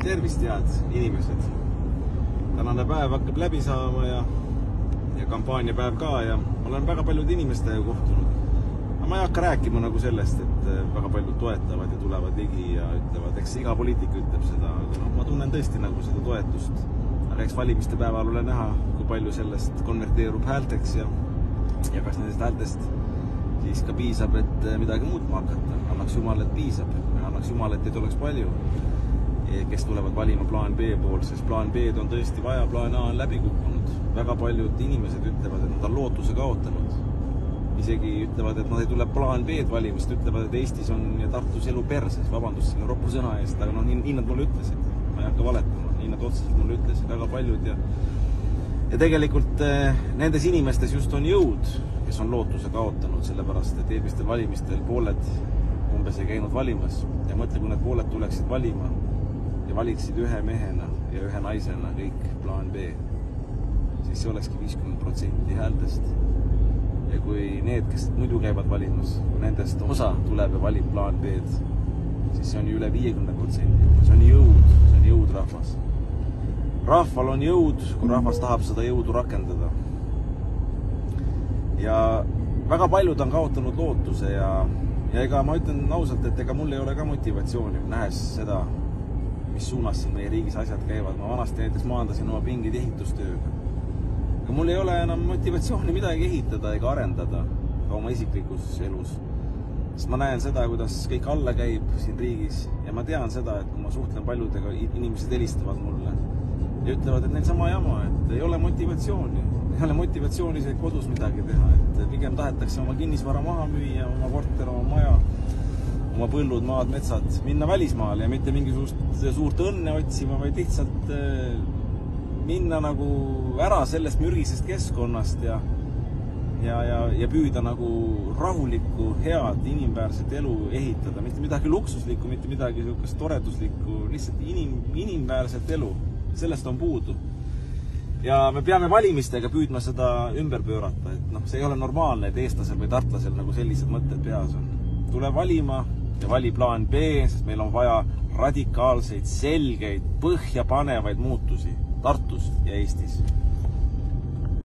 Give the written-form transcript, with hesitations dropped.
Tervist, head inimesed. Tänane päev hakkab läbi saama ja kampaaniapäev ka ja olen väga paljude inimestega kohtunud. Ma ei hakka rääkima nagu sellest, et väga paljud toetavad ja tulevad ligi ja ütlevad, eks iga poliitik ütleb seda, aga ma tunnen tõesti nagu seda toetust. Aga eks valimiste päeval ole näha, kui palju sellest konverteerub häälteks ja kas nendest häältest siis ka piisab, et midagi muutma hakata. Annaks Jumal, et piisab. Annaks Jumal, et ei oleks palju, kes tulevad valima plaan B pool, sest plaan B on tõesti vaja, plaan A on läbi kukkunud. Väga paljud inimesed ütlevad, et nad on lootuse kaotanud. Isegi ütlevad, et nad ei tule plaan B-d valimist, ütlevad, et Eestis on ja Tartus elu perses, vabandust selle roppu sõna eest, aga nii nad mulle ütlesid. Ma ei hakka valetama, nii nad otseselt mulle ütlesid, väga paljud ja tegelikult nendes inimestes just on jõud, kes on lootuse kaotanud, sellepärast, et eelmistel valimistel pooled umbes ei käinud valimas ja mõtle, kui need pooled tuleksid valima ja valiksid ühe mehena ja ühe naisena kõik plaan B, siis see olekski 50% häältest. Ja kui need, kes muidu käivad valimas, kui nendest osa tuleb ja valib plaan B-d, siis see on ju üle 50%. See on jõud rahvas. Rahval on jõud, kui rahvas tahab seda jõudu rakendada. Ja väga paljud on kaotanud lootuse ja ega ma ütlen ausalt, et ega mul ei ole ka motivatsiooni, nähes seda, mis suunas siin meie riigis asjad käivad. Ma vanasti näiteks maandasin oma pingid ehitustööga. Aga mul ei ole enam motivatsiooni midagi ehitada ega arendada ka oma isiklikus elus. Sest ma näen seda, kuidas kõik alla käib siin riigis ja ma tean seda, et kui ma suhtlen paljudega, inimesed helistavad mulle ja ütlevad, et neil sama jama, et ei ole motivatsiooni. Ei ole motivatsiooni see kodus midagi teha, et pigem tahetakse oma kinnisvara maha müüa, oma korter, oma maja, oma põllud, maad, metsad, minna välismaale ja mitte mingisugust suurt õnne otsima, vaid lihtsalt minna nagu ära sellest mürgisest keskkonnast ja püüda nagu rahulikku, head, inimväärset elu ehitada. Mitte midagi luksuslikku, mitte midagi toreduslikku, lihtsalt inimväärset elu. Sellest on puudu. Ja me peame valimistega püüdma seda ümber pöörata, et see ei ole normaalne, et eestlasel või tartlasel nagu sellised mõtted peas on. Tule valima ja vali plaan B, sest meil on vaja radikaalseid, selgeid, põhjapanevaid muutusi Tartus ja Eestis.